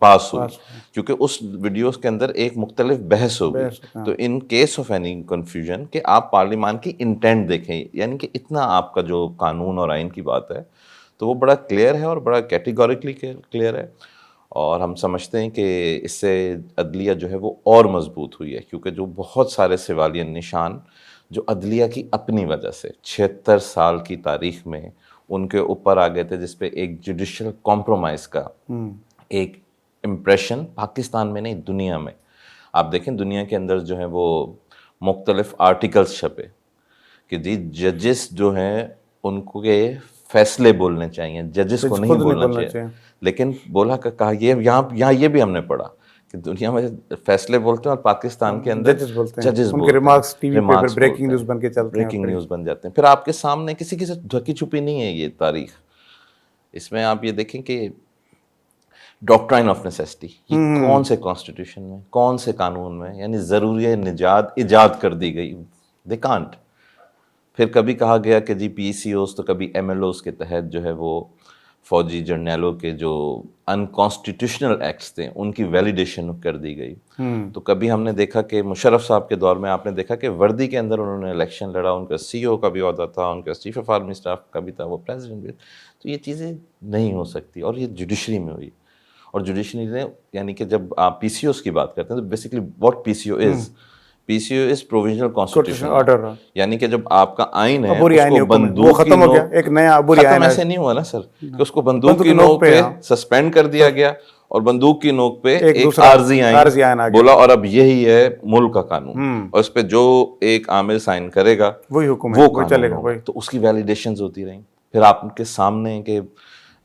پاس ہوئی, کیونکہ اس ویڈیوز کے اندر ایک مختلف بحث ہو گئی. تو in case of any confusion کہ آپ پارلیمان کی انٹینٹ دیکھیں, یعنی کہ اتنا آپ کا جو قانون اور آئین کی بات ہے تو وہ بڑا کلیئر ہے اور بڑا کیٹیگوریکلی کلیئر ہے, اور ہم سمجھتے ہیں کہ اس سے عدلیہ جو ہے وہ اور مضبوط ہوئی ہے, کیونکہ جو بہت سارے سوالیہ نشان جو عدلیہ کی اپنی وجہ سے 76 سال کی تاریخ میں ان کے اوپر آ گئے تھے, جس پہ ایک جوڈیشل کمپرومائز کا ایک امپریشن پاکستان میں نہیں دنیا میں, آپ دیکھیں دنیا کے اندر جو ہے وہ مختلف آرٹیکلز چھپے کہ جی ججز جو ہیں ان کو یہ فیصلے بولنے چاہیے, ججز کو نہیں بولنا چاہیے. لیکن بولا کہ کہا یہ یہاں یہ بھی ہم نے پڑھا کہ دنیا میں فیصلے بولتے ہیں اور پاکستان کے اندر ججز بولتے ہیں, ریمارکس ٹی وی پہ بریکنگ نیوز بن کے چلتے ہیں, بریکنگ نیوز بن جاتے ہیں. پھر آپ کے سامنے کسی کی ڈھکی چھپی نہیں ہے یہ تاریخ. اس میں آپ یہ دیکھیں کہ ڈاکٹرائن آف نیسیسٹی یہ کون سے کانسٹیٹیوشن میں, کون سے قانون میں, یعنی ضروری نجات ایجاد کر دی گئی, دے کانٹ. پھر کبھی کہا گیا کہ جی پی سی اوز تو کبھی ایم ایل اوز کے تحت جو ہے وہ فوجی جرنیلوں کے جو انکانسٹیٹیوشنل ایکٹس تھے ان کی ویلیڈیشن کر دی گئی. تو کبھی ہم نے دیکھا کہ مشرف صاحب کے دور میں آپ نے دیکھا کہ وردی کے اندر انہوں نے الیکشن لڑا, ان کا سی او کا بھی عہدہ تھا, ان کا چیف آف آرمی اسٹاف کا بھی تھا, وہ پریزیڈنٹ بھی. تو یہ چیزیں نہیں ہو سکتی, اور یہ جوڈیشری میں ہوئی. اور جوڈیشری نے یعنی کہ جب آپ پی سی اوز کی بات کرتے ہیں تو basically what P C O is, P C O is provisional constitution order, یعنی کہ جب آپ کا آئین ہے اس کو بندوق کی نوک, ایک نیا ختم ایسے نہیں ہوا نا سر کہ اس کو بندوق کی نوک پہ سسپینڈ کر دیا گیا اور بندوق کی نوک پہ ایک عارضی آئین بولا اور اب یہی ہے ملک کا قانون, اور اس پہ جو ایک عامل سائن کرے گا وہ چلے گا. تو اس کی ویلیڈیشنز ہوتی رہیں. پھر آپ کے سامنے کہ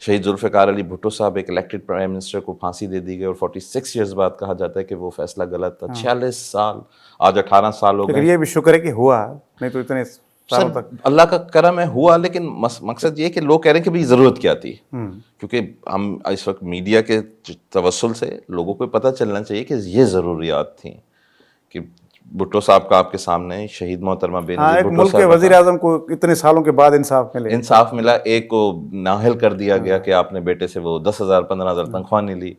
شہید ذوالفقار علی بھٹو صاحب ایک الیکٹڈ پرائم منسٹر کو پھانسی دے دی گئی اور 46 ایئرز بعد کہا جاتا ہے کہ وہ فیصلہ غلط تھا. 46 سال, آج 18 سال ہو گئے. یہ بھی شکر ہے کہ ہوا, نہیں تو اتنے سالوں تک اللہ کا کرم ہے ہوا. لیکن مقصد یہ کہ لوگ کہہ رہے ہیں کہ بھئی ضرورت کیا تھی, کیونکہ ہم اس وقت میڈیا کے توسل سے لوگوں کو پتہ چلنا چاہیے کہ یہ ضروریات تھیں کہ بھٹو صاحب کا آپ کے سامنے شہید محترمہ بے نظیر بھٹو ملک کے وزیر اعظم کو اتنے سالوں کے بعد انصاف ملا. ایک کو نااہل کر دیا گیا کہ آپ نے بیٹے سے وہ 10,000 15,000 تنخواہ نہیں لی,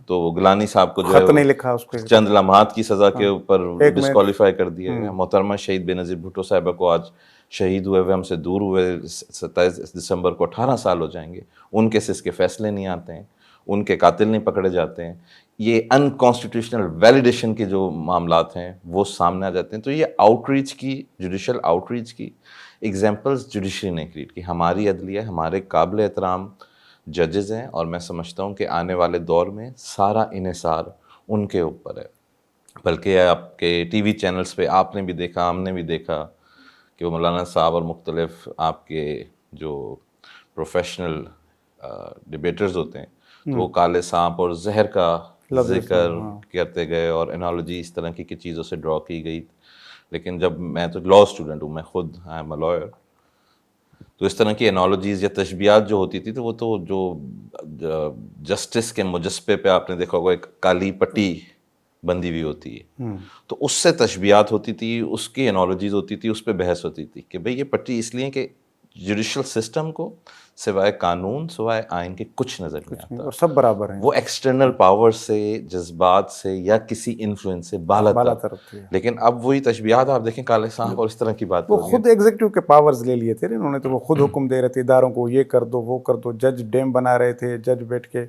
تو گلانی صاحب کو جو خط نہیں لکھا, اس کو چند لمحات کی سزا کے اوپر ڈسکوالیفائی کر دیا گیا. محترمہ شہید بے نظیر بھٹو صاحبہ کو آج شہید ہوئے ہم سے دور ہوئے 27 دسمبر کو 18 سال ہو جائیں گے. ان کیسز کے فیصلے نہیں آتے ہیں, ان کے قاتل نہیں پکڑے جاتے ہیں. یہ انکانسٹیٹیوشنل ویلیڈیشن کے جو معاملات ہیں وہ سامنے آ جاتے ہیں. تو یہ آؤٹ ریچ کی, جوڈیشل آؤٹ ریچ کی ایگزامپلز جوڈیشری نے کریٹ کی. ہماری عدلیہ, ہمارے قابل احترام ججز ہیں, اور میں سمجھتا ہوں کہ آنے والے دور میں سارا انحصار ان کے اوپر ہے. بلکہ آپ کے ٹی وی چینلز پہ آپ نے بھی دیکھا, ہم نے بھی دیکھا کہ وہ مولانا صاحب اور مختلف آپ کے جو پروفیشنل ڈیبیٹرز ہوتے ہیں تو وہ کالے سانپ اور زہر کا ذکر کرتے گئے اور انالوجی اس طرح کی چیزوں سے ڈرا کی گئی. لیکن جب میں تو لا اسٹوڈنٹ ہوں, میں خود آئی ایم اے لائر, تو اس طرح کی انالوجیز یا تشبیہات جو ہوتی تھی تو وہ تو جو جسٹس کے مجسپے پہ آپ نے دیکھا ہوگا ایک کالی پٹی بندی ہوئی ہوتی ہے, تو اس سے تشبیہات ہوتی تھی, اس کی انالوجیز ہوتی تھی, اس پہ بحث ہوتی تھی کہ بھئی یہ پٹی اس لیے کہ جوڈیشل سسٹم کو سوائے قانون, سوائے آئین کے کچھ نظر نہیں آتا, اور سب برابر ہیں. وہ ایکسٹرنل پاور سے, جذبات سے یا کسی انفلوئنس سے بالا تر. لیکن اب وہی تشبیہات آپ دیکھیں کالے سانپ اور اس طرح کی بات, وہ خود ایگزیکٹو کے پاورز لے لیے تھے انہوں نے, تو وہ خود حکم دے رہے تھے اداروں کو, یہ کر دو وہ کر دو. جج ڈیم بنا رہے تھے, جج بیٹھ کے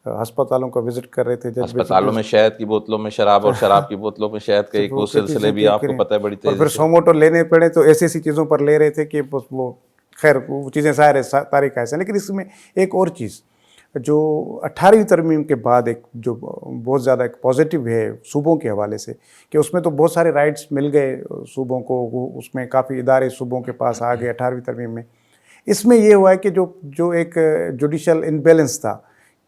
ہسپتالوں کا وزٹ کر رہے تھے, ہسپتالوں میں شہد کی بوتلوں میں شراب اور شراب کی بوتلوں میں شہد کے ایک وہ سلسلے بھی آپ کو پتہ ہے بڑی تیزی سے, اور پھر سوموٹو لینے پڑے تو ایسی ایسی چیزوں پر لے رہے تھے کہ وہ خیر وہ چیزیں ظاہر ہے تاریخ ایسے. لیکن اس میں ایک اور چیز جو 18ویں ترمیم کے بعد ایک جو بہت زیادہ ایک پازیٹیو ہے صوبوں کے حوالے سے, کہ اس میں تو بہت سارے رائٹس مل گئے صوبوں کو, اس میں کافی ادارے صوبوں کے پاس آ گئے 18ویں ترمیم میں. اس میں یہ ہوا ہے کہ جو ایک جوڈیشل انبیلنس تھا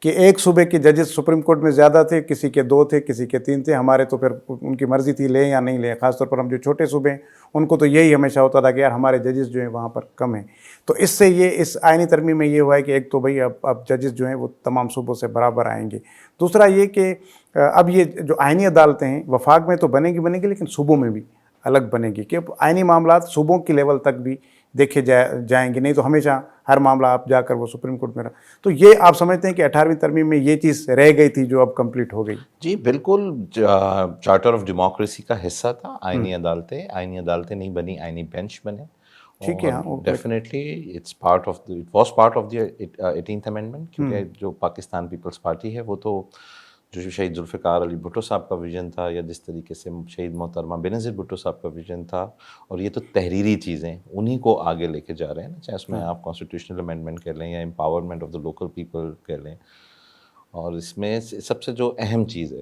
کہ ایک صوبے کے ججز سپریم کورٹ میں زیادہ تھے, کسی کے 2 تھے, کسی کے 3 تھے. ہمارے تو پھر ان کی مرضی تھی لیں یا نہیں لیں, خاص طور پر ہم جو چھوٹے صوبے ہیں ان کو تو یہی ہمیشہ ہوتا تھا کہ یار ہمارے ججز جو ہیں وہاں پر کم ہیں. تو اس سے یہ اس آئینی ترمیم میں یہ ہوا ہے کہ ایک تو بھئی اب ججز جو ہیں وہ تمام صوبوں سے برابر آئیں گے. دوسرا یہ کہ اب یہ جو آئینی عدالتیں ہیں وفاق میں تو بنے گی لیکن صوبوں میں بھی الگ بنے گی, کہ آئینی معاملات صوبوں کی لیول تک بھی دیکھے جائیں گے, نہیں تو ہمیشہ ہر معاملہ آپ جا کر وہ سپریم کورٹ میں رہا. تو یہ آپ سمجھتے ہیں کہ 18ویں ترمیم میں یہ چیز رہ گئی تھی جو اب کمپلیٹ ہو گئی؟ جی بالکل, چارٹر آف ڈیموکریسی کا حصہ تھا آئینی عدالتیں. آئینی عدالتیں نہیں بنی, آئینی بینچ بنے. ٹھیک ہے, ہاں, definitely it was part of the 18th amendment, کیونکہ جو پاکستان پیپلز پارٹی ہے وہ تو جو شہید ذوالفقار علی بھٹو صاحب کا ویژن تھا, یا جس طریقے سے شہید محترمہ بینظیر بھٹو صاحب کا ویژن تھا, اور یہ تو تحریری چیزیں انہی کو آگے لے کے جا رہے ہیں نا, چاہے اس میں آپ کانسٹیٹیوشنل امینڈمنٹ کہہ لیں یا empowerment of the local people کہہ لیں. اور اس میں سب سے جو اہم چیز ہے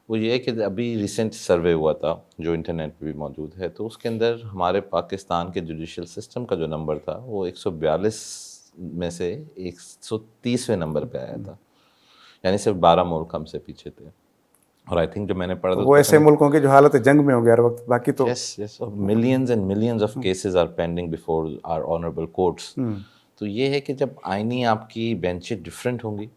وہ یہ ہے کہ ابھی ریسنٹ سروے ہوا تھا جو انٹرنیٹ پہ بھی موجود ہے, تو اس کے اندر ہمارے پاکستان کے جوڈیشل سسٹم کا جو نمبر تھا وہ 142 میں سے 130ویں نمبر پہ آیا تھا, یعنی صرف 12 ملک ہم سے پیچھے تھے. اور آئی تھنک جو میں نے پڑھا تھا وہ ایسے ملکوں کی جو حالت جنگ میں ہو گیا ہر وقت, باقی تو yes millions and millions of cases are pending before our honourable courts. تو یہ ہے کہ جب آئینی آپ کی بینچیں ڈفرینٹ ہوں گی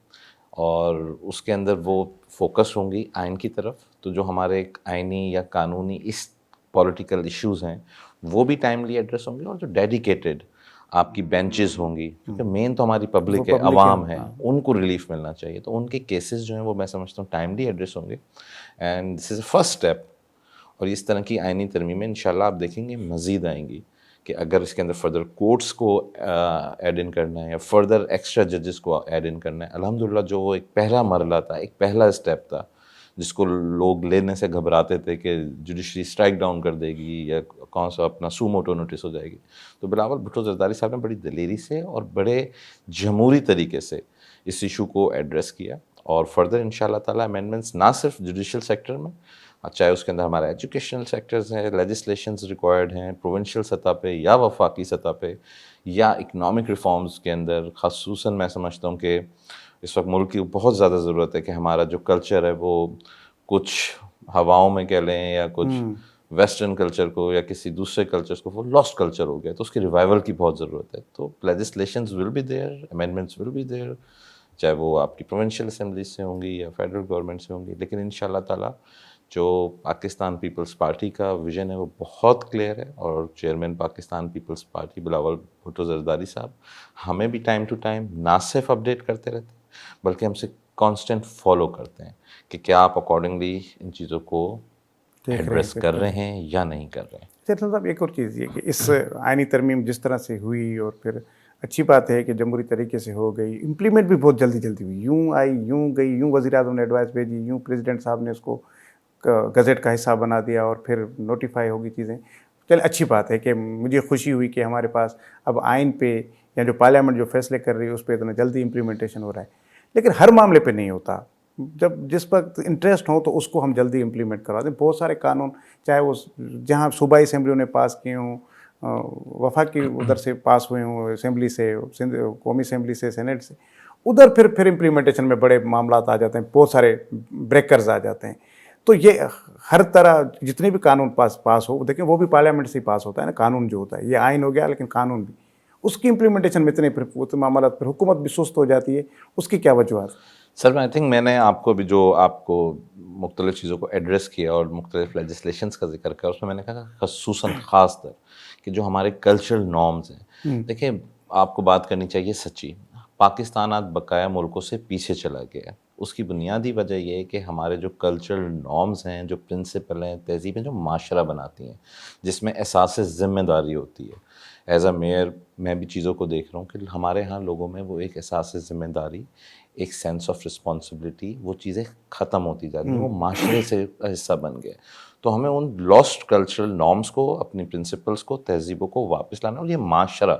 اور اس کے اندر وہ فوکس ہوں گی آئین کی طرف, تو جو ہمارے آئینی یا قانونی اس پولیٹیکل ایشوز ہیں وہ بھی ٹائملی ایڈریس ہوں گے, اور جو ڈیڈیکیٹڈ آپ کی بینچز ہوں گی, کیونکہ مین تو ہماری پبلک ہے, عوام ہے, ان کو ریلیف ملنا چاہیے, تو ان کے کیسز جو ہیں وہ میں سمجھتا ہوں ٹائملی ایڈریس ہوں گے. And this is a first step. اور اس طرح کی آئینی ترمیمیں انشاءاللہ آپ دیکھیں گے مزید آئیں گی, کہ اگر اس کے اندر فردر کورٹس کو ایڈ ان کرنا ہے یا فردر ایکسٹرا ججز کو ایڈ ان کرنا ہے. الحمدللہ جو وہ ایک پہلا مرحلہ تھا, ایک پہلا اسٹیپ تھا جس کو لوگ لینے سے گھبراتے تھے کہ جوڈیشری اسٹرائک ڈاؤن کر دے گی یا کون سا اپنا سو موٹو نوٹس ہو جائے گی, تو بلاول بھٹو زرداری صاحب نے بڑی دلیری سے اور بڑے جمہوری طریقے سے اس ایشو کو ایڈریس کیا. اور فردر انشاءاللہ تعالی امینڈمنٹس نہ صرف جوڈیشل سیکٹر میں, چاہے اس کے اندر ہمارا ایجوکیشنل سیکٹرز ہیں, لیجسلیشنز ریکوائرڈ ہیں پروونشل سطح پہ یا وفاقی سطح پہ, یا اکنامک ریفارمز کے اندر, خصوصاً میں سمجھتا ہوں کہ اس وقت ملک کی بہت زیادہ ضرورت ہے کہ ہمارا جو کلچر ہے وہ کچھ ہواؤں میں کہہ لیں یا کچھ ویسٹرن کلچر کو یا کسی دوسرے کلچرز کو, وہ لاسٹ کلچر ہو گیا, تو اس کی ریوائول کی بہت ضرورت ہے. تو legislations will be there, amendments will be there, چاہے وہ آپ کی پروونشل اسمبلیز سے ہوں گی یا فیڈرل گورنمنٹ سے ہوں گی. لیکن انشاءاللہ تعالیٰ جو پاکستان پیپلز پارٹی کا ویژن ہے وہ بہت کلیئر ہے, اور chairman Pakistan Peoples Party Bilawal Bhutto Zardari sahab ہمیں بھی ٹائم ٹو ٹائم نہ صرف اپڈیٹ کرتے رہتے ہیں بلکہ ہم سے کانسٹنٹ فالو کرتے ہیں کہ کیا آپ اکارڈنگلی ان چیزوں کو ایڈریس کر رہے ہیں یا نہیں کر رہے ہیں. چیتن صاحب, ایک اور چیز یہ کہ اس آئینی ترمیم جس طرح سے ہوئی, اور پھر اچھی بات ہے کہ جمہوری طریقے سے ہو گئی, امپلیمنٹ بھی بہت جلدی ہوئی, یوں آئی یوں گئی, یوں وزیر اعظم نے ایڈوائس بھیجی, یوں پریزیڈنٹ صاحب نے اس کو گزٹ کا حصہ بنا دیا اور پھر نوٹیفائی ہوگی چیزیں. چل اچھی بات ہے کہ مجھے خوشی ہوئی کہ ہمارے پاس اب آئین پہ یا جو پارلیمنٹ جو فیصلے کر رہی ہے اس پہ اتنا جلدی امپلیمنٹیشن ہو رہا ہے. لیکن ہر معاملے پہ نہیں ہوتا, جب جس وقت انٹرسٹ ہو تو اس کو ہم جلدی امپلیمنٹ کروا دیں. بہت سارے قانون چاہے وہ جہاں صوبائی اسمبلیوں نے پاس کیے ہوں, وفاقی ادھر سے پاس ہوئے ہوں اسمبلی سے, قومی اسمبلی سے, سینٹ سے, ادھر پھر امپلیمنٹیشن میں بڑے معاملات آ جاتے ہیں, بہت سارے بریکرز آ جاتے ہیں. تو یہ ہر طرح جتنے بھی قانون پاس ہو, دیکھیں وہ بھی پارلیمنٹ سے ہی پاس ہوتا ہے نا, قانون جو ہوتا ہے یہ آئین ہو گیا لیکن قانون بھی, اس کی امپلیمنٹیشن میں اتنے معاملات پر حکومت بھی سست ہو جاتی ہے. اس کی کیا وجوہات؟ سر آئی تھنک میں نے آپ کو بھی جو آپ کو مختلف چیزوں کو ایڈریس کیا اور مختلف لیجسلیشنز کا ذکر کیا, اس میں نے کہا خصوصاً خاص طر کہ جو ہمارے کلچرل نارمز ہیں. دیکھیں آپ کو بات کرنی چاہیے سچی, پاکستان آج بقایا ملکوں سے پیچھے چلا گیا ہے. اس کی بنیادی وجہ یہ ہے کہ ہمارے جو کلچرل نارمز ہیں, جو پرنسپل ہیں, تہذیبیں جو معاشرہ بناتی ہیں, جس میں احساس ذمہ داری ہوتی ہے. ایز اے میئر میں بھی چیزوں کو دیکھ رہا ہوں کہ ہمارے ہاں لوگوں میں وہ ایک احساس ذمہ داری, ایک سینس آف رسپانسبلٹی, وہ چیزیں ختم ہوتی جا رہی ہیں, وہ معاشرے سے حصہ بن گئے. تو ہمیں ان لاسٹ کلچرل نارمز کو, اپنی پرنسپلس کو, تہذیبوں کو واپس لانا. اور یہ معاشرہ,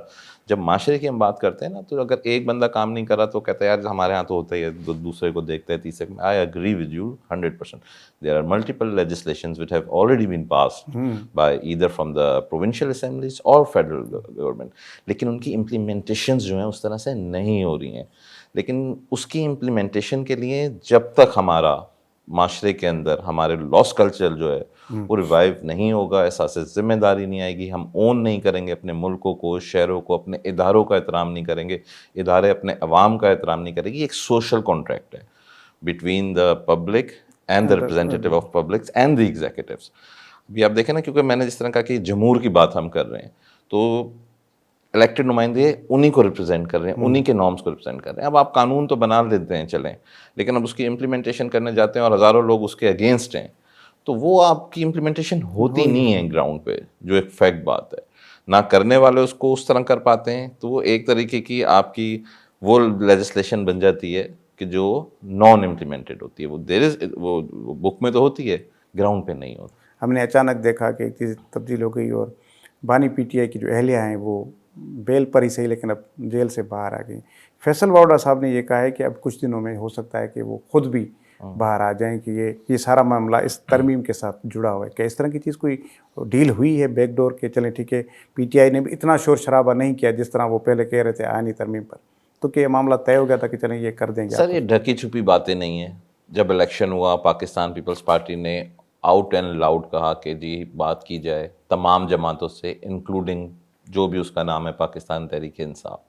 جب معاشرے کی ہم بات کرتے ہیں نا, تو اگر ایک بندہ کام نہیں کر رہا تو کہتا ہے یار ہمارے ہاں تو ہوتا ہی ہے, دوسرے کو دیکھتے ہیں, تیسرے کو. I agree with you 100%. There are multiple legislations which have already been passed by either from the provincial assemblies or federal government. لیکن ان کی implementations جو ہیں اس طرح سے نہیں ہو رہی ہیں. لیکن اس کی امپلیمنٹیشن کے لیے جب تک ہمارا معاشرے کے اندر ہمارے لاس کلچر جو ہے وہ ریوائیو نہیں ہوگا, احساس ذمہ داری نہیں آئے گی, ہم اون نہیں کریں گے اپنے ملکوں کو, شہروں کو, اپنے اداروں کا احترام نہیں کریں گے, ادارے اپنے عوام کا احترام نہیں کریں گے. ایک سوشل کانٹریکٹ ہے between the public and the representative of public and the executives. ابھی آپ دیکھیں نا, کیونکہ میں نے جس طرح کہا کہ جمہور کی بات ہم کر رہے ہیں, تو الیکٹڈ نمائندے انہی کو ریپرزینٹ کر رہے ہیں, انہی کے نارمس کو ریپرزینٹ کر رہے ہیں. اب آپ قانون تو بنا دیتے ہیں چلیں, لیکن اب اس کی امپلیمنٹیشن کرنے جاتے ہیں اور ہزاروں لوگ اس کے اگینسٹ ہیں, تو وہ آپ کی امپلیمنٹیشن ہوتی نہیں ہے گراؤنڈ پہ, جو ایک فیکٹ بات ہے. نہ کرنے والے اس کو اس طرح کر پاتے ہیں, تو وہ ایک طریقے کی آپ کی وہ لیجسلیشن بن جاتی ہے کہ جو نان امپلیمنٹڈ ہوتی ہے. وہ دیر از وہ بک میں تو ہوتی ہے, گراؤنڈ پہ نہیں ہوتی. ہم نے اچانک دیکھا کہ ایک چیز تبدیل ہو گئی اور بانی پی ٹی آئی کی جو اہلیہ ہیں وہ بیل پر ہی صحیح لیکن اب جیل سے باہر آ گئی. فیصل واؤڈا صاحب نے یہ کہا ہے کہ اب کچھ دنوں میں ہو سکتا ہے کہ وہ خود بھی باہر آ جائیں, کہ یہ سارا معاملہ اس ترمیم کے ساتھ جڑا ہوا ہے. کیا اس طرح کی چیز کوئی ڈیل ہوئی ہے بیک ڈور کے؟ چلیں ٹھیک ہے, پی ٹی آئی نے بھی اتنا شور شرابہ نہیں کیا جس طرح وہ پہلے کہہ رہے تھے آئینی ترمیم پر, تو کہ یہ معاملہ طے ہو گیا تھا کہ چلیں یہ کر دیں گے. سر یہ ڈھکی چھپی باتیں نہیں ہیں. جب الیکشن ہوا پاکستان پیپلز پارٹی نے آؤٹ اینڈ لاؤڈ کہا کہ جی بات کی جائے تمام جماعتوں سے, انکلوڈنگ جو بھی اس کا نام ہے Pakistan Tehreek Insaf.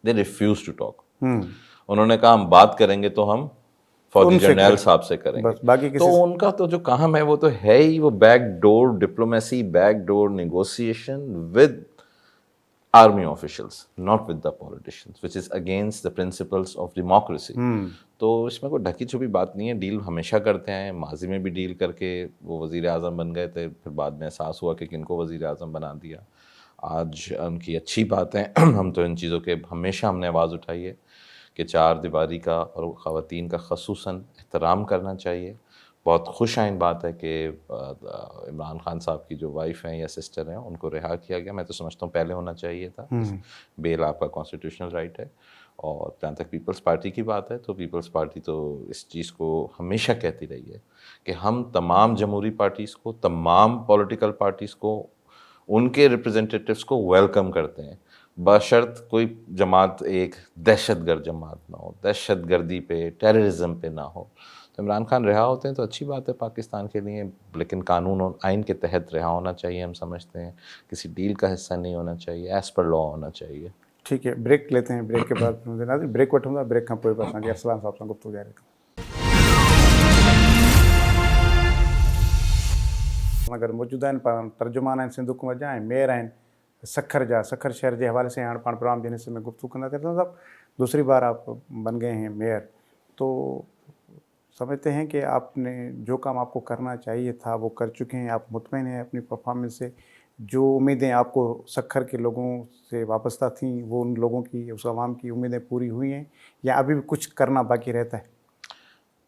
They refuse to talk. انہوں نے کہا ہم بات کریں گے تو ہم فوجی جرنیل صاحب سے کریں گے. تو ان کا تو جو کام ہے وہ تو ہے ہی وہ back door diplomacy, back door negotiation with army officials, not with the politicians, which is against the principles of democracy. تو اس میں کوئی ڈھکی چھپی بات نہیں ہے. ڈیل ہمیشہ کرتے ہیں, ماضی میں بھی ڈیل کر کے وہ وزیر اعظم بن گئے تھے, پھر بعد میں احساس ہوا کہ کن کو وزیر اعظم بنا دیا. آج ان کی اچھی بات ہے, ہم تو ان چیزوں کے ہمیشہ ہم نے آواز اٹھائی ہے کہ چار دیواری کا اور خواتین کا خصوصاً احترام کرنا چاہیے. بہت خوش آئند بات ہے کہ عمران خان صاحب کی جو وائف ہیں یا سسٹر ہیں ان کو رہا کیا گیا. میں تو سمجھتا ہوں پہلے ہونا چاہیے تھا. بیل آپ کا کانسٹیٹیوشنل رائٹ ہے. اور جہاں تک پیپلز پارٹی کی بات ہے تو پیپلز پارٹی تو اس چیز کو ہمیشہ کہتی رہی ہے کہ ہم تمام جمہوری پارٹیز کو, تمام پولیٹیکل پارٹیز کو, ان کے ریپرزنٹیٹیوز کو ویلکم کرتے ہیں, بشرط کوئی جماعت ایک دہشت گرد جماعت نہ ہو, دہشت گردی پہ, ٹیررزم پہ نہ ہو. تو عمران خان رہا ہوتے ہیں تو اچھی بات ہے پاکستان کے لیے, لیکن قانون اور آئین کے تحت رہا ہونا چاہیے. ہم سمجھتے ہیں کسی ڈیل کا حصہ نہیں ہونا چاہیے, ایز پر لا ہونا چاہیے. ٹھیک ہے, بریک لیتے ہیں. بریک کے بعد بریک وٹھوں گا, بریک کھاں پوئے پاس ارسلان صاحب سے گفتگو جاری رکھیں. اگر موجودہ ترجمان ہیں سندھ حکومت جا میئر ہیں سکھر جا, سکھر شہر کے حوالے سے پان پروگرام جن سے میں گفتگو کرنا چاہتا ہوں. صاحب دوسری بار آپ بن گئے ہیں میئر, تو سمجھتے ہیں کہ آپ نے جو کام آپ کو کرنا چاہیے تھا وہ کر چکے ہیں, آپ مطمئن ہیں اپنی پرفارمنس سے؟ جو امیدیں آپ کو سکھر کے لوگوں سے وابستہ تھیں وہ ان لوگوں کی, اس عوام کی امیدیں پوری ہوئی ہیں یا ابھی بھی کچھ کرنا باقی رہتا ہے؟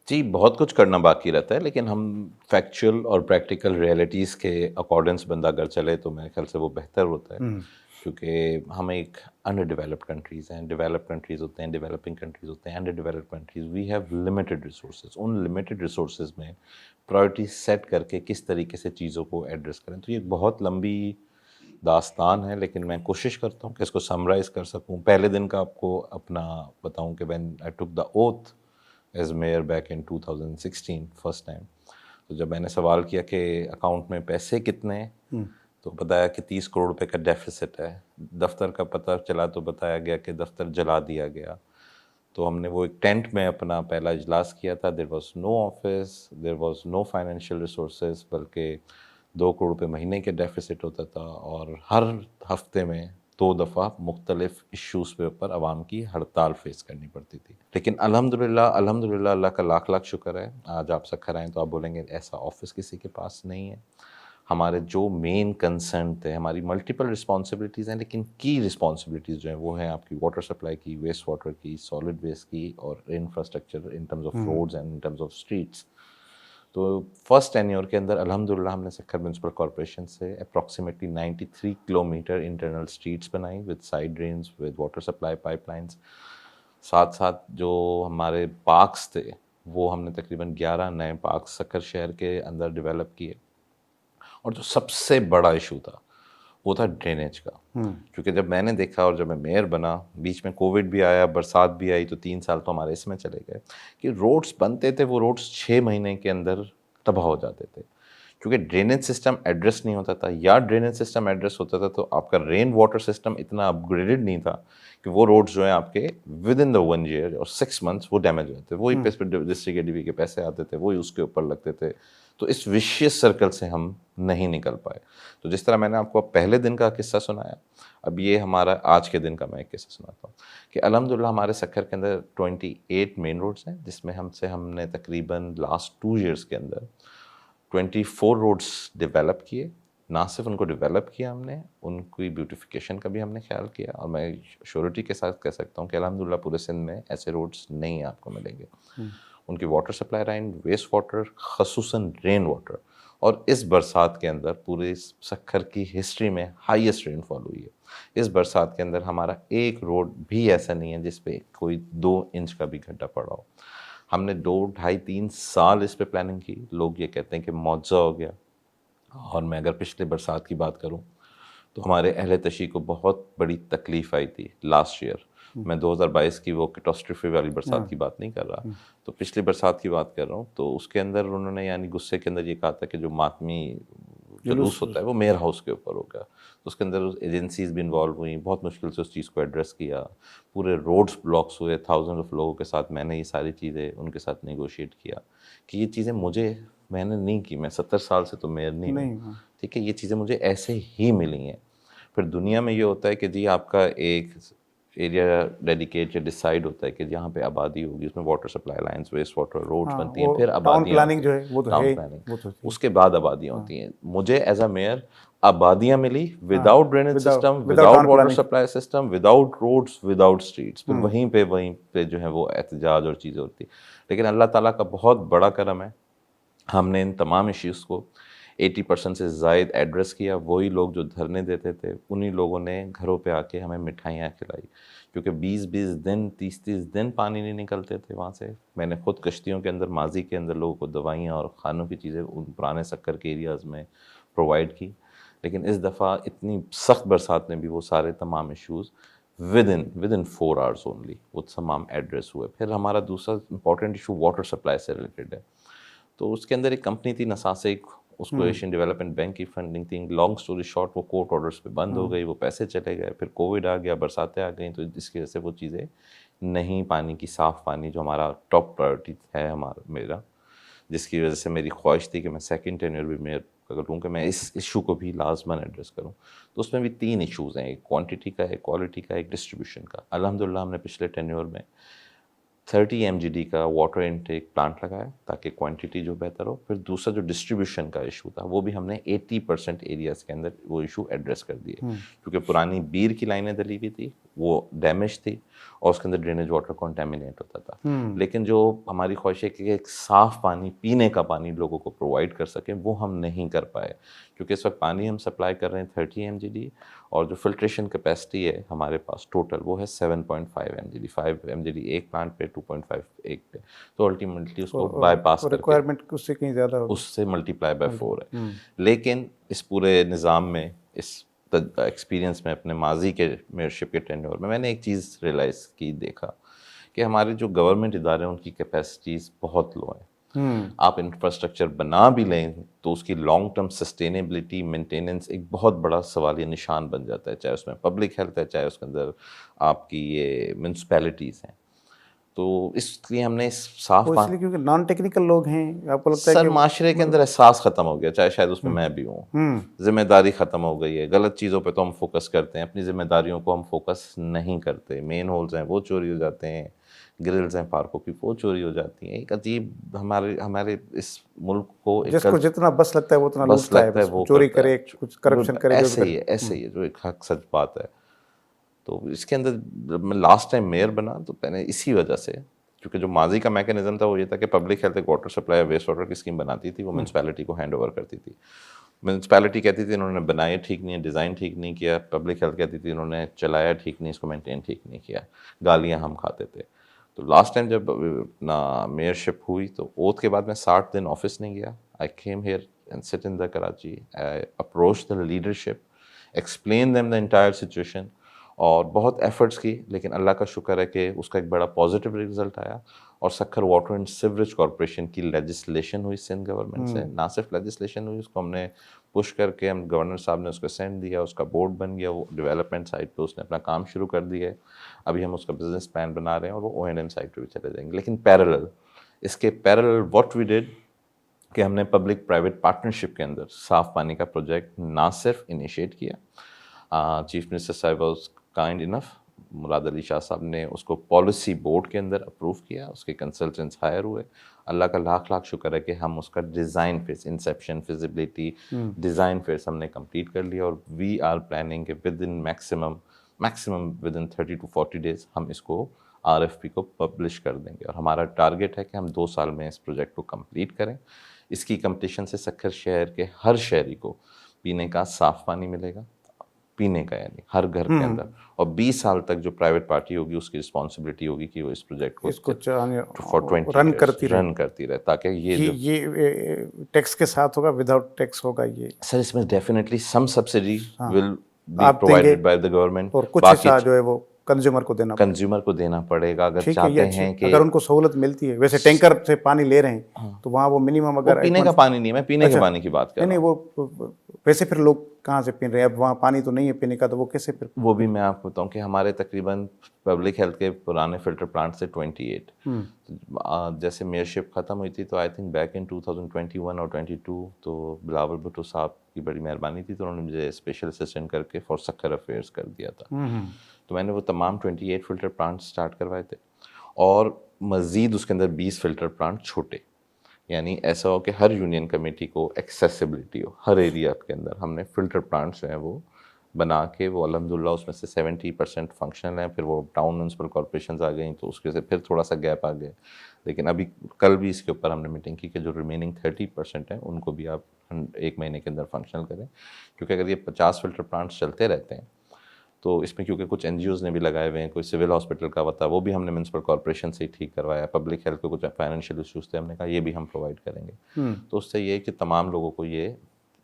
جی بہت کچھ کرنا باقی رہتا ہے, لیکن ہم فیکچوئل اور پریکٹیکل ریئلٹیز کے اکارڈنس بندہ اگر چلے تو میرے خیال سے وہ بہتر ہوتا ہے. کیونکہ ہم ایک انڈر ڈیولپڈ کنٹریز ہیں, ڈیولپڈ کنٹریز ہوتے ہیں, ڈیولپنگ کنٹریز ہوتے ہیں, under developed countries. We have limited resources. ان لمیٹڈ ریسورسز میں پرائورٹی سیٹ کر کے کس طریقے سے چیزوں کو ایڈریس کریں, تو یہ ایک بہت لمبی داستان ہے, لیکن میں کوشش کرتا ہوں کہ اس کو سمرائز کر سکوں. پہلے دن کا آپ کو اپنا بتاؤں کہ when I took the oath as mayor back in 2016 first time, تو جب میں نے سوال کیا کہ اکاؤنٹ میں پیسے کتنے ہیں تو بتایا کہ 30 کروڑ روپے کا ڈیفیسٹ ہے. دفتر کا پتہ چلا تو بتایا گیا کہ دفتر جلا دیا گیا. تو ہم نے وہ ایک ٹینٹ میں اپنا پہلا اجلاس کیا تھا. There was no office, there was no financial resources, بلکہ 2 کروڑ روپے مہینے کے ڈیفیسٹ ہوتا تھا, اور ہر ہفتے میں 2 دفعہ مختلف ایشوز پہ اوپر عوام کی ہڑتال فیس کرنی پڑتی تھی. لیکن الحمدللہ اللہ کا لاکھ شکر ہے, آج آپ سکھر آئیں تو آپ بولیں گے ایسا آفس کسی کے پاس نہیں ہے. ہمارے جو مین کنسرن تھے, ہماری ملٹیپل رسپانسبلٹیز ہیں, لیکن کی رسپانسبلٹیز جو ہیں وہ ہیں آپ کی واٹر سپلائی کی, ویسٹ واٹر کی, سالڈ ویسٹ کی, اور infrastructure in terms of roads and in terms of streets. تو فرسٹ ٹینیور کے اندر الحمدللہ ہم نے سکھر میونسپل کارپوریشن سے اپروکسیمیٹلی 93 کلومیٹر انٹرنل اسٹریٹس بنائی with side drains, with water supply pipe lines. ساتھ ساتھ جو ہمارے پارکس تھے وہ ہم نے تقریباً 11 نئے پارکس سکھر شہر کے اندر ڈیولپ کیے. اور جو سب سے بڑا ایشو تھا وہ تھا ڈرینیج کا. کیونکہ جب میں نے دیکھا اور جب میں میئر بنا, بیچ میں کووڈ بھی آیا, برسات بھی آئی, تو 3 سال تو ہمارے اس میں چلے گئے کہ روڈس بنتے تھے, وہ روڈس 6 مہینے کے اندر تباہ ہو جاتے تھے. کیونکہ ڈرینیج سسٹم ایڈریس نہیں ہوتا تھا, یا ڈرینیج سسٹم ایڈریس ہوتا تھا تو آپ کا رین واٹر سسٹم اتنا اپ گریڈڈ نہیں تھا کہ وہ روڈز جو ہیں آپ کے ود ان دا 1 ایئر اور 6 منتھس وہ ڈیمیج ہو جاتے. وہی ڈسٹرکٹ ایڈیوی کے پیسے آتے تھے, وہی اس کے اوپر لگتے تھے. تو اس وشیس سرکل سے ہم نہیں نکل پائے. تو جس طرح میں نے آپ کو پہلے دن کا قصہ سنایا, اب یہ ہمارا آج کے دن کا میں ایک قصہ سناتا ہوں کہ الحمدللہ ہمارے سکھر کے اندر 28 مین روڈس ہیں, جس میں ہم نے تقریباً لاسٹ 2 ایئرس کے اندر 24 روڈس ڈیولپ کیے. نہ صرف ان کو ڈیولپ کیا ہم نے, ان کی بیوٹیفیکیشن کا بھی ہم نے خیال کیا, اور میں شیورٹی کے ساتھ کہہ سکتا ہوں کہ الحمدللہ پورے سندھ میں ایسے روڈس نہیں آپ کو ملیں گے. ان کی water supply line, waste water, خصوصاً رین واٹر, اور اس برسات کے اندر پورے سکھر کی ہسٹری میں ہائیسٹ رین فال ہوئی ہے. اس برسات کے اندر ہمارا ایک روڈ بھی ایسا نہیں ہے جس پہ کوئی 2 انچ کا بھی گڈھا پڑا ہو. ہم نے 2, 2.5, 3 سال اس پہ پلاننگ کی. لوگ یہ کہتے ہیں کہ معجزہ ہو گیا, اور میں اگر پچھلے برسات کی بات کروں تو ہمارے اہل تشیع کو بہت بڑی تکلیف آئی تھی لاسٹ ایئر. میں 2022 کی وہ کیٹاسٹرفی والی برسات کی بات نہیں کر رہا, تو پچھلی برسات کی بات کر رہا ہوں. تو اس کے اندر انہوں نے یعنی غصے کے اندر یہ کہا تھا کہ جو ماتمی جلوس ہوتا ہے وہ میئر ہاؤس کے اوپر ہوگا. تو اس کے اندر ایجنسیز بھی انوالو ہوئیں, بہت مشکل سے اس چیز کو ایڈریس کیا. پورے روڈز بلاکس ہوئے, 1000 آف لوگوں کے ساتھ میں نے یہ ساری چیزیں ان کے ساتھ نیگوشیٹ کیا کہ یہ چیزیں میں نے نہیں کی. میں 70 سال سے تو میئر نہیں ہوں, ٹھیک ہے, یہ چیزیں مجھے ایسے ہی ملی ہیں. پھر دنیا میں یہ ہوتا ہے کہ جی آپ کا ایک ایریا ڈیڈیکیٹ یا ڈیسائیڈ ہوتا ہے کہ جہاں پہ آبادی ہوگی اس میں water supply lines, waste water, roads بنتی ہیں, پھر آبادیاں, جو ہے وہ ٹاؤن پلاننگ, اس کے بعد آبادیاں ہوتی ہیں. مجھے ایز اے میئر آبادیاں ملی without drainage system, without water supply system, without roads, without streets. پھر وہیں پہ جو ہے وہ احتجاج اور چیزیں ہوتی. لیکن اللہ تعالیٰ کا بہت بڑا کرم ہے, ہم نے ان تمام ایشوز کو 80% سے زائد ایڈریس کیا. وہی لوگ جو دھرنے دیتے تھے انہی لوگوں نے گھروں پہ آ کے ہمیں مٹھائیاں کھلائی, کیونکہ 20 دن 30 دن پانی نہیں نکلتے تھے وہاں سے. میں نے خود کشتیوں کے اندر ماضی کے اندر لوگوں کو دوائیاں اور کھانوں کی چیزیں ان پرانے سکر کے ایریاز میں پرووائڈ کی. لیکن اس دفعہ اتنی سخت برسات میں بھی وہ سارے تمام ایشوز ودن 4 hours اونلی وہ تمام ایڈریس ہوئے. پھر ہمارا دوسرا امپورٹنٹ ایشو واٹر سپلائی سے ریلیٹڈ ہے. تو اس کے اندر ایک کمپنی تھی نساسک, اس کو ایشین ڈیولپمنٹ بینک کی فنڈنگ تھی. لانگ سٹوری شارٹ, وہ کورٹ آرڈرس پہ بند ہو گئی, وہ پیسے چلے گئے. پھر کووڈ آ گیا, برساتیں آ گئیں, تو اس کی وجہ سے وہ چیزیں نہیں, پانی کی صاف پانی جو ہمارا ٹاپ پرائرٹی ہے میرا, جس کی وجہ سے میری خواہش تھی کہ میں سیکنڈ ٹینیور بھی میئر کروں کہ میں اس ایشو کو بھی لازماً ایڈریس کروں. تو اس میں بھی 3 ایشوز ہیں, ایک کوانٹٹی کا, ایک کوالٹی کا, ایک ڈسٹریبیوشن کا. الحمدللہ ہم نے پچھلے ٹینیور میں 30 MGD کا واٹر انٹیک پلانٹ لگایا تاکہ کوانٹٹی جو بہتر ہو. پھر دوسرا جو ڈسٹریبیوشن کا ایشو تھا وہ بھی ہم نے 80% ایریاز کے اندر وہ ایشو ایڈریس کر دیے, کیونکہ پرانی بیر کی لائنیں دلی ہوئی تھی, وہ ڈیمیج تھی, اور اس کے اندر ڈرینیج واٹر کنٹامینیٹ ہوتا تھا. لیکن جو ہماری خواہش ہے کہ ایک صاف پانی, پینے کا پانی لوگوں کو پرووائڈ کر سکیں, وہ ہم نہیں کر پائے, کیونکہ اس وقت پانی ہم سپلائی کر رہے ہیں 30 MGD, اور جو فلٹریشن کیپیسٹی ہے ہمارے پاس ٹوٹل وہ ہے 7.5 MGD. 5 MGD ایک پلانٹ پہ, 2.5 ایک پہ. تو الٹیمیٹلی اس کو بائی پاس ریکوائرمنٹ اس سے کہیں زیادہ ہوگی, اس سے ملٹیپلائی بائی 4 ہے. لیکن اس پورے نظام میں, اس ایکسپیرینس میں, اپنے ماضی کے میئرشپ کے ٹینیور میں نے ایک چیز ریئلائز کی, دیکھا کہ ہمارے جو گورنمنٹ ادارے ہیں ان کی کیپیسٹیز بہت لو ہیں. آپ انفراسٹرکچر بنا بھی لیں تو اس کی لانگ ٹرم سسٹینیبلٹی, مینٹیننس ایک بہت بڑا سوالیہ نشان بن جاتا ہے, چاہے اس میں پبلک ہیلتھ ہے, چاہے اس کے اندر آپ کی یہ میونسپیلٹیز ہیں. تو اس لیے ہم نے صاف اس لیے کیونکہ نان ٹیکنیکل لوگ ہیں, آپ کو لگتا ہے سر کہ معاشرے کے اندر احساس ختم ہو گیا, چاہے شاید اس میں بھی ہوں, ذمہ داری ختم ہو گئی ہے. غلط چیزوں پہ تو ہم فوکس کرتے ہیں, اپنی ذمہ داریوں کو ہم فوکس نہیں کرتے. مین ہولز ہیں وہ چوری ہو جاتے ہیں, گرلز ہیں پارکوں کی وہ چوری ہو جاتی ہیں. ایک عجیب ہمارے اس ملک کو جس کو جتنا بس لگتا ہے وہ اتنا لوٹتا ہے, وہ چوری کرے, کچھ کرپشن کرے, ایسے ہی ہے جو ایک حق سچ بات ہے. تو اس کے اندر جب میں لاسٹ ٹائم میئر بنا تو میں نے اسی وجہ سے, کیونکہ جو ماضی کا میکینزم تھا وہ یہ تھا کہ پبلک ہیلتھ ایک واٹر سپلائی ویسٹ واٹر کی اسکیم بناتی تھی, وہ میونسپیلٹی کو ہینڈ اوور کرتی تھی. میونسپیلٹی کہتی تھی انہوں نے بنایا ٹھیک نہیں ہے, ڈیزائن ٹھیک نہیں کیا. پبلک ہیلتھ کہتی تھی انہوں نے چلایا ٹھیک نہیں, اس کو مینٹین ٹھیک نہیں کیا. گالیاں ہم کھاتے تھے. تو لاسٹ ٹائم جب اپنا میئرشپ ہوئی تو اوتھ کے بعد میں 60 دن آفس نہیں گیا. I came here and sit in the Karachi, I approach the leadership, explain them the entire situation, اور بہت ایفرٹس کی. لیکن اللہ کا شکر ہے کہ اس کا ایک بڑا پازیٹیو رزلٹ آیا, اور Sukkur water and sewerage corporation کی لیجسلیشن ہوئی سندھ گورنمنٹ سے. نہ صرف لیجسلیشن ہوئی, اس کو ہم نے پش کر کے, ہم گورنر صاحب نے اس کو سینڈ دیا, اس کا بورڈ بن گیا, وہ ڈیولپمنٹ سائٹ پہ اس نے اپنا کام شروع کر دیا ہے. ابھی ہم اس کا بزنس پلان بنا رہے ہیں, اور وہ O&M سائٹ پہ بھی چلے جائیں گے. لیکن پیرلل اس کے واٹ وی ڈڈ, کہ ہم نے پبلک پرائیویٹ پارٹنرشپ کے اندر صاف پانی کا پروجیکٹ نہ صرف انیشیٹ کیا، چیف منسٹر صاحب واز کائنڈ انف، مراد علی شاہ صاحب نے اس کو پالیسی بورڈ کے اندر اپروو کیا، اس کے کنسلٹنٹس ہائر ہوئے. اللہ کا لاکھ لاکھ شکر ہے کہ ہم اس کا design phase, inception, feasibility design phase ہم نے کمپلیٹ کر لیا، اور وی آر پلاننگ کہ with in maximum with in 30 to 40 days ہم اس کو RFP کو پبلش کر دیں گے. اور ہمارا ٹارگیٹ ہے کہ ہم 2 سال میں اس پروجیکٹ کو کمپلیٹ کریں. اس کی کمپٹیشن سے سکھر شہر کے ہر شہری کو پینے کا صاف پانی ملے گا، پینے کا یعنی ہر گھر کے اندر، اور 20 سال تک جو پرائیویٹ پارٹی ہوگی اس کی رسپانسبلٹی ہوگی کہ وہ اس پروجیکٹ کو فار 20 رن کرتی رہے، تاکہ یہ ٹیکس کے ساتھ ہوگا، وداؤٹ ٹیکس ہوگا یہ؟ سر اس میں definitely some subsidy will be provided by the government, اور کچھ حصہ جو ہے وہ کنزیومر کو دینا پڑے گا. اگر چاہتے ہیں کہ اگر ان کو سہولت ملتی ہے، ویسے ٹینکر سے پانی لے رہے ہیں تو وہاں وہ منیمم، اگر پینے کا پانی نہیں، میں پینے کے پانی کی بات کر رہا ہوں. نہیں وہ ویسے پھر لوگ کہاں سے پی رہے ہیں؟ اب وہاں پانی تو نہیں ہے پینے کا، تو وہ کیسے پھر؟ وہ بھی میں آپ کو بتاؤں کہ ہمارے تقریباً پبلک ہیلتھ کے پرانے فلٹر پلانٹ سے 28 جیسے میئرشپ ختم ہوئی تھی تو آئی تھنک بیک ان 2021 اور 22 تو بلاول بھٹو صاحب کی بڑی مہربانی تھی، تو انہوں نے مجھے اسپیشل اسسٹنٹ کر کے فار سکھر افیئرس کر دیا تھا. تو میں نے وہ تمام 28 فلٹر پلانٹ سٹارٹ کروائے تھے، اور مزید اس کے اندر 20 فلٹر پلانٹ چھوٹے، یعنی ایسا ہو کہ ہر یونین کمیٹی کو ایکسیسیبلٹی ہو. ہر ایریا کے اندر ہم نے فلٹر پلانٹس جو ہیں وہ بنا کے، وہ الحمدللہ اس میں سے 70% فنکشنل ہیں. پھر وہ ٹاؤن میونسپل کارپوریشنز آ گئیں تو اس کے سے پھر تھوڑا سا گیپ آ گیا، لیکن ابھی کل بھی اس کے اوپر ہم نے میٹنگ کی کہ جو ریمیننگ 30% ہیں ان کو بھی آپ 1 مہینے کے اندر فنکشنل کریں. کیونکہ اگر یہ 50 فلٹر پلانٹس چلتے رہتے ہیں تو اس میں کیونکہ کچھ NGOs نے بھی لگائے ہوئے ہیں، کوئی سول ہاسپٹل کا ہوتا ہے وہ بھی ہم نے میونسپل کارپوریشن سے ہی ٹھیک کروایا. پبلک ہیلتھ کے کچھ فائنینشیل ایشوز تھے، ہم نے کہا یہ بھی ہم پرووائڈ کریں گے. تو اس سے یہ کہ تمام لوگوں کو یہ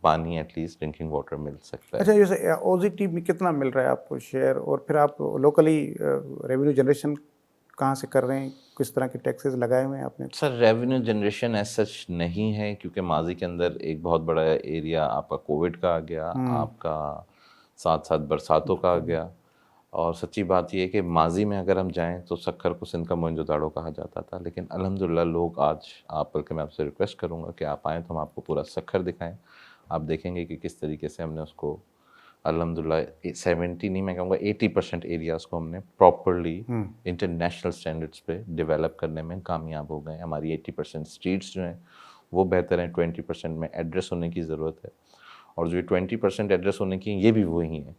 پانی ایٹ لیسٹ ڈرنکنگ واٹر مل سکتا ہے. اچھا، جیسے OZT میں کتنا مل رہا ہے آپ کو شیئر، اور پھر آپ لوکلی ریونیو جنریشن کہاں سے کر رہے ہیں؟ کس طرح کے ٹیکسز لگائے ہوئے ہیں آپ نے؟ سر ریونیو جنریشن ایز سچ نہیں ہے، کیونکہ ماضی کے اندر ایک بہت بڑا ایریا آپ کا کووڈ کا آ گیا، آپ کا ساتھ ساتھ برساتوں کا آ گیا. اور سچی بات یہ ہے کہ ماضی میں اگر ہم جائیں تو سکھر کو سندھ کا موئن جو داڑو کہا جاتا تھا، لیکن الحمدللہ لوگ آج، آپ بلکہ میں آپ سے ریکویسٹ کروں گا کہ آپ آئیں تو ہم آپ کو پورا سکھر دکھائیں. آپ دیکھیں گے کہ کس طریقے سے ہم نے اس کو الحمدللہ 70 نہیں، میں کہوں گا 80% ایریاز کو ہم نے پراپرلی انٹرنیشنل اسٹینڈرڈس پہ ڈیولپ کرنے میں کامیاب ہو گئے ہیں. ہماری 80% اسٹریٹس جو ہیں وہ بہتر ہیں، 20% میں ایڈریس ہونے کی ضرورت ہے. اور جو 20% ایڈریس ہونے کی یہ بھی وہی ہیں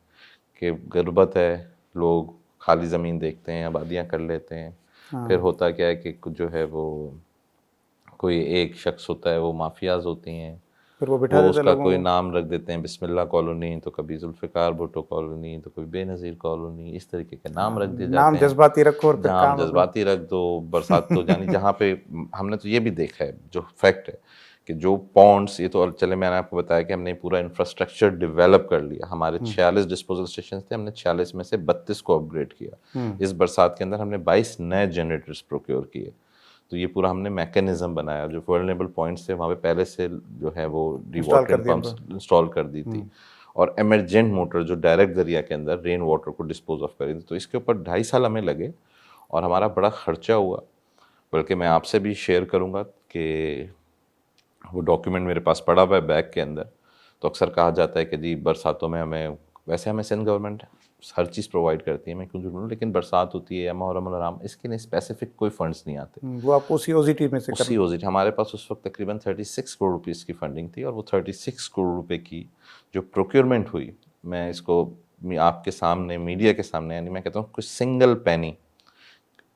کہ غربت ہے، لوگ خالی زمین دیکھتے ہیں، آبادیاں کر لیتے ہیں. پھر ہوتا کیا ہے کہ جو ہے وہ کوئی ایک شخص ہوتا ہے، وہ مافیاز ہوتی ہیں، پھر وہ اس کا کوئی نام رکھ دیتے ہیں، بسم اللہ کالونی، تو کبھی ذوالفقار بھٹو کالونی، تو کبھی بے نظیر کالونی، اس طریقے کے نام رکھ دیے جاتے ہیں. نام جذباتی رکھو اور پھر نام جذباتی رکھ دو. برسات تو یعنی جہاں پہ ہم نے تو یہ بھی دیکھا ہے، جو فیکٹ ہے کہ جو پونڈس، یہ تو چلے میں نے آپ کو بتایا کہ ہم نے پورا انفراسٹرکچر ڈیولپ کر لیا. ہمارے 46 ڈسپوزل اسٹیشنز تھے، ہم نے 46 میں سے 32 کو اپ گریڈ کیا. اس برسات کے اندر ہم نے 22 نئے جنریٹرز پروکیور کیے. تو یہ پورا ہم نے میکینزم بنایا. جو ولنریبل پوائنٹس تھے وہاں پہ پہلے سے جو ہے وہ ڈی واٹرنگ پمپس انسٹال کر دی تھی، اور ایمرجنٹ موٹر جو ڈائریکٹ دریا کے اندر رین واٹر کو ڈسپوز آف کری تھی. تو اس کے اوپر 2.5 سال ہمیں لگے اور ہمارا بڑا خرچہ ہوا. بلکہ میں آپ سے بھی شیئر کروں گا کہ وہ ڈاکیومنٹ میرے پاس پڑا ہوا ہے بیگ کے اندر. تو اکثر کہا جاتا ہے کہ جی برساتوں میں ویسے ہمیں سندھ گورنمنٹ ہر چیز پرووائڈ کرتی ہے، میں کیوں بولوں، لیکن برسات ہوتی ہے یا محرم الحرام، اس کے لیے اسپیسیفک کوئی فنڈس نہیں آتے. وہ آپ اسی OZT میں سے اسی OZT ہمارے پاس اس وقت تقریباً 36 کروڑ روپیز کی فنڈنگ تھی، اور وہ 36 کروڑ روپے کی جو پروکیورمنٹ ہوئی، میں اس کو آپ کے سامنے، میڈیا کے سامنے، یعنی میں کہتا ہوں کوئی single penny,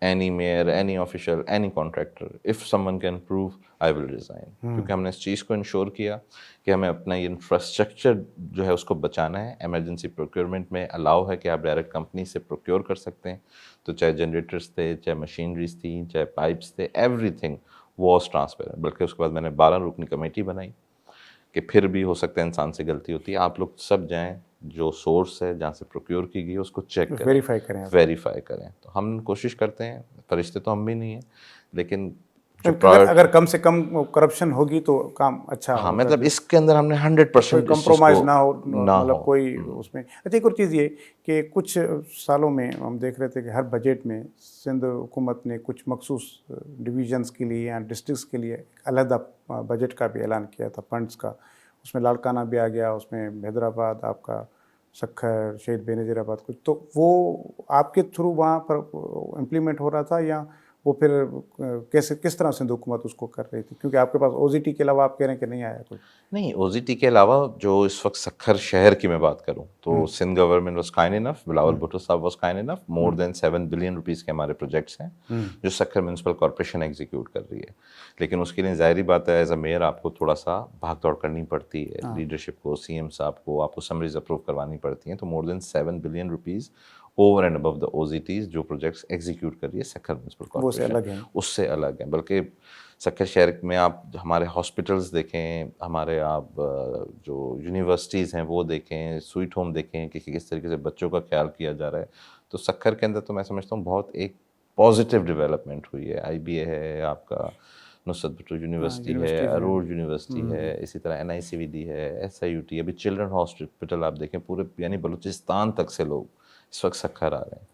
any mayor, any official, any contractor, if someone can prove, I will resign. کیونکہ ہم نے اس چیز کو انشور کیا کہ ہمیں اپنا یہ انفراسٹرکچر جو ہے اس کو بچانا ہے. ایمرجنسی پروکیورمنٹ میں الاؤ ہے کہ آپ ڈائریکٹ کمپنی سے پروکیور کر سکتے ہیں. تو چاہے جنریٹرز تھے، چاہے مشینریز تھیں، چاہے پائپس تھے، ایوری تھنگ واز ٹرانسپیرنٹ. بلکہ اس کے بعد میں نے 12 رکنی کمیٹی بنائی کہ پھر بھی ہو سکتا ہے انسان سے غلطی ہوتی ہے، آپ لوگ سب جائیں، جو سورس ہے جہاں سے پروکیور کی گئی اس کو چیک کریں، ویریفائی کریں. تو ہم کوشش کرتے ہیں، فرشتے تو ہم بھی نہیں ہیں، لیکن اگر کم سے کم کرپشن ہوگی تو کام اچھا ہاں ہوگا. مطلب اس کے اندر ہم نے 100% کوئی کمپرومائز نہ ہو, نہ مطلب ہو. کوئی اس میں. اچھا ایک اور چیز یہ کہ کچھ سالوں میں ہم دیکھ رہے تھے کہ ہر بجٹ میں سندھ حکومت نے کچھ مخصوص ڈویژنس کے لیے یا ڈسٹرکس کے لیے علیحدہ بجٹ کا بھی اعلان کیا تھا, فنڈس کا. اس میں لاڑکانہ بھی آ گیا, اس میں حیدرآباد آپ کا, سکھر, شہید بےنظیر آباد کچھ. تو وہ آپ کے تھرو وہاں پر امپلیمنٹ ہو رہا تھا یا وہ پھر کس طرح سندھ حکومت اس کو کر رہی تھی, کیونکہ آپ کے پاس او زی ٹی کے علاوہ آپ کہہ رہے ہیں کہ نہیں آیا کوئی؟ نہیں, او زی ٹی کے علاوہ جو اس وقت سکھر شہر کی میں بات کروں تو Sindh government was kind enough, Bilawal Bhutto صاحب was kind enough, more than 7 billion rupees کے ہمارے پروجیکٹس ہیں جو سکھر میونسپل کارپوریشن ایگزیکیوٹ کر رہی ہے. لیکن اس کے لیے ظاہری بات ہے ایز اے میئر آپ کو تھوڑا سا بھاگ دوڑ کرنی پڑتی ہے, لیڈرشپ کو, سی ایم صاحب کو آپ کو سمریز اپروو کروانی پڑتی ہیں. تو more than 7 billion rupees over and above the O Z Ts جو پروجیکٹس ایگزیکیوٹ کر رہی ہے سکھر میونسپل کارپوریشن, اس سے الگ ہیں. بلکہ سکھر شہر میں آپ ہمارے ہاسپٹلس دیکھیں, ہمارے آپ جو یونیورسٹیز ہیں وہ دیکھیں, سویٹ ہوم دیکھیں کہ کس طریقے سے بچوں کا خیال کیا جا رہا ہے. تو سکھر کے اندر تو میں سمجھتا ہوں بہت ایک پازیٹیو ڈیولپمنٹ ہوئی ہے. آئی بی اے ہے, آپ کا نصرت بھٹو یونیورسٹی ہے, عروج یونیورسٹی ہے, اسی طرح این آئی سی وی ڈی ہے, ایس آئی یو ٹی, ابھی چلڈرن ہاسپٹل آپ دیکھیں پورے یعنی بلوچستان تک سے لوگ اس وقت سکھر آ رہے ہیں.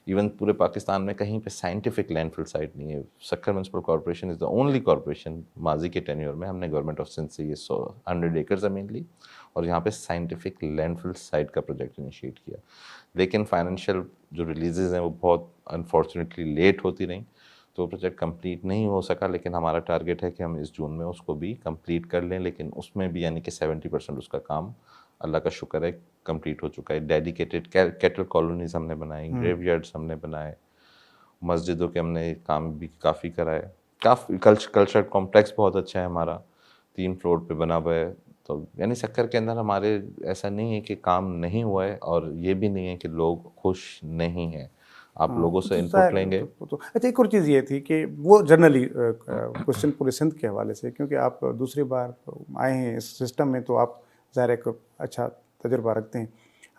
ایون پورے پاکستان میں کہیں پہ سائنٹیفک لینڈ فل سائٹ نہیں ہے. Sukkur municipal corporation is the only corporation ماضی کے ٹینیور میں ہم نے گورنمنٹ آف سندھ سے یہ 100 ایکڑ زمین لی اور یہاں پہ سائنٹیفک لینڈ فل سائٹ کا پروجیکٹ انیشیٹ کیا. لیکن فائنینشیل جو ریلیزز ہیں وہ بہت انفارچونیٹلی لیٹ ہوتی رہیں تو پروجیکٹ کمپلیٹ نہیں ہو سکا. لیکن ہمارا ٹارگیٹ ہے کہ ہم اس جون میں اس کو بھی کمپلیٹ کر لیں. لیکن اس میں بھی یعنی کہ 70% اس کا کام اللہ کا شکر ہے کمپلیٹ ہو چکا ہے. ڈیڈیکیٹڈ کیٹل کالونیز ہم نے بنائی, گریو یارڈس ہم نے بنائے, مسجدوں کے ہم نے کام بھی کافی کرائے. کافی کلچر کمپلیکس بہت اچھا ہے ہمارا, 3 فلور پہ بنا ہوا ہے. تو یعنی سکھر کے اندر ہمارے ایسا نہیں ہے کہ کام نہیں ہوا ہے اور یہ بھی نہیں ہے کہ لوگ خوش نہیں ہیں. آپ لوگوں سے انپٹ لیں گے. اچھا ایک اور چیز یہ تھی کہ وہ جنرلی کوشچن پورے سندھ کے حوالے سے, کیونکہ آپ دوسری بار آئے ہیں اس سسٹم میں تو آپ ظاہر ایک اچھا تجربہ رکھتے ہیں.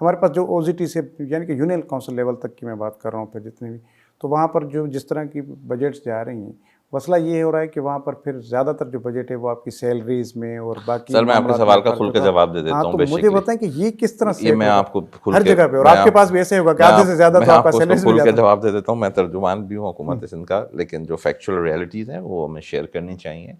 ہمارے پاس جو او زی ٹی سے یعنی کہ یونین کونسل لیول تک کی میں بات کر رہا ہوں, پھر جتنے بھی, تو وہاں پر جو جس طرح کی بجٹس جا رہی ہیں, مسئلہ یہ ہو رہا ہے کہ وہاں پر پھر زیادہ تر جو بجٹ ہے وہ آپ کی سیلریز میں اور باقی سر میں آپ کے سوال کا کھل کے جواب دے دیتا ہوں. تو مجھے بتائیں کہ یہ کس طرح سے یہ میں آپ کو ہر جگہ پہ, اور آپ کے پاس بھی ایسے ہوگا کہ آدھے سے زیادہ تو آپ کا سیلریز بھی کھل کے زیادہ. جواب دے دیتا ہوں. میں ترجمان بھی ہوں حکومت سندھ کا, لیکن جو فیکچوئل ریئلٹیز ہیں وہ ہمیں شیئر کرنی چاہیے.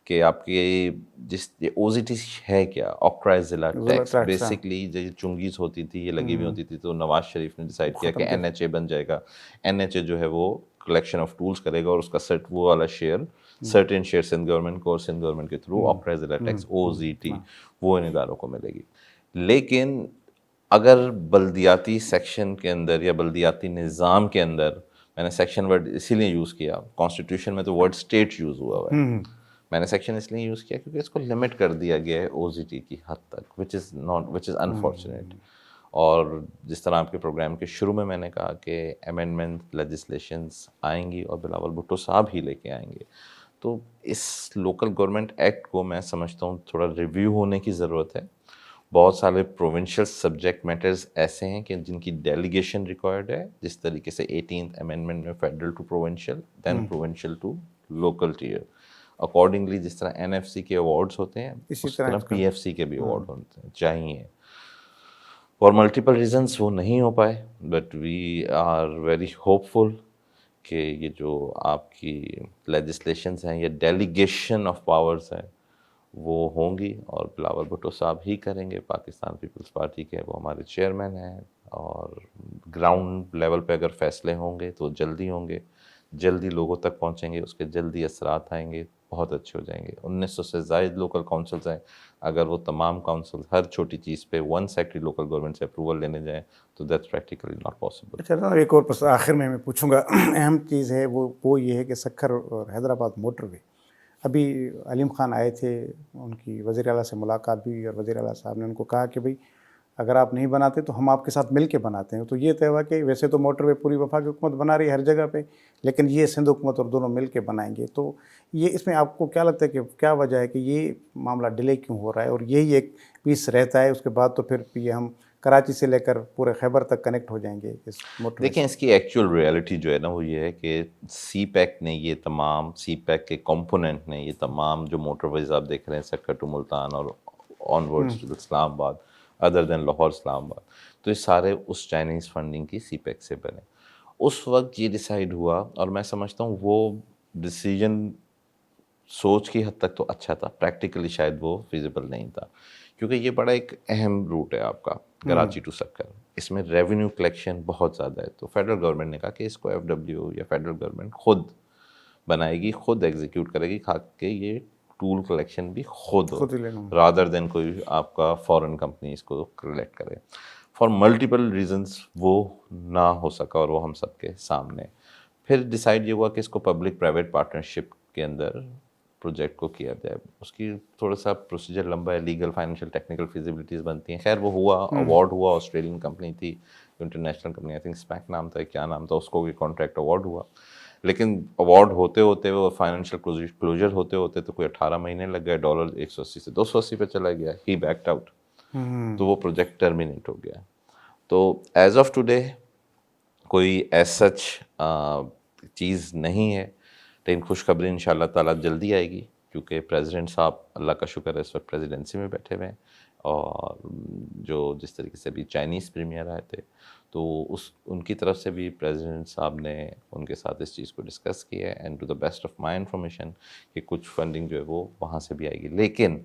کہ آپ کی جس او زی ٹی ہے کیا, آکرائز ضلع ٹیکس, بیسکلی جو چنگیز ہوتی تھی یہ لگی ہوئی ہوتی تھی, تو نواز شریف نے ڈیسائیڈ کیا کہ این ایچ اے بن جائے گا. این ایچ اے جو ہے وہ کلیکشن آف ٹولس کرے گا اور اس کا وہ والا share certain share Sindh government کو اور سندھ گورنمنٹ کے تھرو آکرائز ضلع ٹیکس او زی ٹی وہ ان اداروں کو ملے گی. لیکن اگر بلدیاتی سیکشن کے اندر یا بلدیاتی نظام کے اندر, میں نے سیکشن ورڈ اسی لیے یوز کیا, کانسٹیٹیوشن میں تو ورڈ اسٹیٹ یوز ہوا ہوا ہے, میں نے سیکشن اس لیے یوز کیا کیونکہ اس کو لمٹ کر دیا گیا ہے او زی ٹی کی حد تک, وچ از انفارچونیٹ. اور جس طرح آپ کے پروگرام کے شروع میں نے کہا کہ امینڈمنٹ لیجسلیشنز آئیں گی اور بلاول بھٹو صاحب ہی لے کے آئیں گے, تو اس لوکل گورنمنٹ ایکٹ کو میں سمجھتا ہوں تھوڑا ریویو ہونے کی ضرورت ہے. بہت سارے پروونشل سبجیکٹ میٹرز ایسے ہیں کہ جن کی ڈیلیگیشن ریکوائرڈ ہے, جس طریقے سے 18th امینڈمنٹ میں federal to provincial then provincial to local tier. Accordingly جس طرح این ایف سی کے ایوارڈس ہوتے ہیں اس طرح پی ایف سی کے بھی ایوارڈ ہوتے ہیں چاہیے. فار ملٹیپل ریزنس وہ نہیں ہو پائے, but we are very hope کہ یہ جو آپ کی لیجسلیشنز ہیں یا ڈیلیگیشن آف پاورز ہیں وہ ہوں گی اور بلاول بھٹو صاحب ہی کریں گے. پاکستان پیپلز پارٹی کے وہ ہمارے چیئرمین ہیں, اور گراؤنڈ لیول پہ اگر فیصلے ہوں گے تو جلدی ہوں گے, جلدی لوگوں تک پہنچیں گے, اس کے جلدی اثرات آئیں گے, بہت اچھے ہو جائیں گے. 1900 سے زائد لوکل کونسلز ہیں, اگر وہ تمام کونسل ہر چھوٹی چیز پہ 1 سیکٹری لوکل گورنمنٹ سے اپروول لینے جائیں تو دیٹس پریکٹیکلی ناٹ پاسبل. چلو ایک اور بس آخر میں پوچھوں گا, اہم چیز ہے وہ یہ ہے کہ سکھر اور حیدرآباد موٹر وے, ابھی علیم خان آئے تھے, ان کی وزیر اعلیٰ سے ملاقات بھی ہوئی اور وزیر اعلیٰ صاحب نے ان کو کہا کہ بھئی اگر آپ نہیں بناتے تو ہم آپ کے ساتھ مل کے بناتے ہیں. تو یہ طے ہوا کہ ویسے تو موٹر وے پوری وفاقی حکومت بنا رہی ہے ہر جگہ پہ, لیکن یہ سندھ حکومت اور دونوں مل کے بنائیں گے. تو یہ اس میں آپ کو کیا لگتا ہے کہ کیا وجہ ہے کہ یہ معاملہ ڈیلے کیوں ہو رہا ہے, اور یہی ایک پیس رہتا ہے اس کے بعد تو پھر یہ ہم کراچی سے لے کر پورے خیبر تک کنیکٹ ہو جائیں گے اس موٹر وے سے. دیکھیں اس کی ایکچوئل ریئلٹی جو ہے نا وہ یہ ہے کہ سی پیک نے یہ تمام سی پیک کے کمپوننٹ نے یہ تمام جو موٹر ویز آپ دیکھ رہے ہیں سکر ٹو ملتان اور آن ورڈس ٹو اسلام آباد ادر دین لاہور اسلام آباد، تو یہ سارے اس چائنیز فنڈنگ کی سی پیک سے بنے. اس وقت یہ ڈیسائیڈ ہوا، اور میں سمجھتا ہوں وہ ڈیسیجن سوچ کی حد تک تو اچھا تھا، پریکٹیکلی شاید وہ فیزیبل نہیں تھا، کیونکہ یہ بڑا ایک اہم روٹ ہے آپ کا کراچی ٹو سکر. اس میں ریونیو کلیکشن بہت زیادہ ہے. تو فیڈرل گورنمنٹ نے کہا کہ اس کو ایف ڈبلیو یا فیڈرل گورنمنٹ خود بنائے گی، خود ایگزیکیوٹ کرے گی، کھا کے یہ ٹول کلیکشن بھی خود ہو، رادر دین کوئی آپ کا فورن کمپنی اس کو کلیکٹ کرے. فار ملٹیپل ریزنس وہ نہ ہو سکا، اور وہ ہم سب کے سامنے. پھر ڈیسائیڈ یہ ہوا کہ اس کو پبلک پرائیویٹ پارٹنرشپ کے اندر پروجیکٹ کو کیا جائے. اس کی تھوڑا سا پروسیجر لمبا ہے، لیگل فائنینشیل ٹیکنیکل فیزیبلٹیز بنتی ہیں. خیر وہ ہوا، اوارڈ ہوا، آسٹریلین کمپنی تھی، international company, I think speak نام تھا، کیا نام تھا، اس کو بھی کانٹریکٹ اوارڈ ہوا. لیکن اوارڈ ہوتے ہوتے وہ فائنینشیل کلوجر ہوتے ہوتے تو کوئی 18 مہینے لگ گئے. ڈالر 180 سے 280 پہ چلا گیا. ہی بیکڈ آؤٹ، تو وہ پروجیکٹ ٹرمینیٹ ہو گیا. تو ایز آف ٹوڈے کوئی ایز سچ چیز نہیں ہے، لیکن خوشخبری ان شاء اللہ تعالیٰ جلدی آئے گی، کیونکہ پریزیڈنٹ صاحب اللہ کا شکر ہے اس وقت پریزیڈنسی میں بیٹھے ہوئے ہیں. اور جو جس طریقے سے ابھی چائنیز پریمیئر آئے تھے تو ان کی طرف سے بھی پریزیڈنٹ صاحب نے ان کے ساتھ اس چیز کو ڈسکس کیا ہے. And to the best of my information کہ کچھ فنڈنگ جو ہے وہ وہاں سے بھی آئے گی. لیکن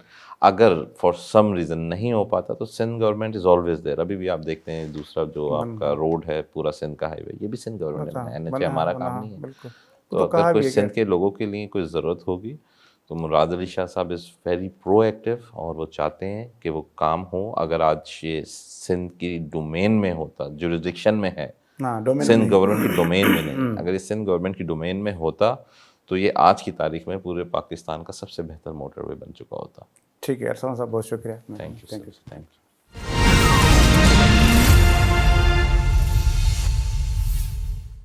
اگر فار سم ریزن نہیں ہو پاتا تو Sindh government is always there. ابھی بھی آپ دیکھتے ہیں دوسرا جو آپ کا روڈ ہے پورا سندھ کا ہائی وے، یہ بھی سندھ گورنمنٹ نے بنایا. این ایچ اے ہمارا کام نہیں ہے. تو اگر کوئی سندھ کے لوگوں کے لیے کوئی ضرورت ہوگی تو مراد علی شاہ صاحب از ویری پرو ایکٹیو، اور وہ چاہتے ہیں کہ وہ کام ہو. اگر آج یہ سندھ کی ڈومین میں ہوتا، جوریسڈکشن میں ہے، سندھ گورنمنٹ کی ڈومین میں نہیں، اگر یہ سندھ گورنمنٹ کی ڈومین میں ہوتا تو یہ آج کی تاریخ میں پورے پاکستان کا سب سے بہتر موٹر وے بن چکا ہوتا. ٹھیک ہے ارسلان صاحب، بہت شکریہ. Thank you.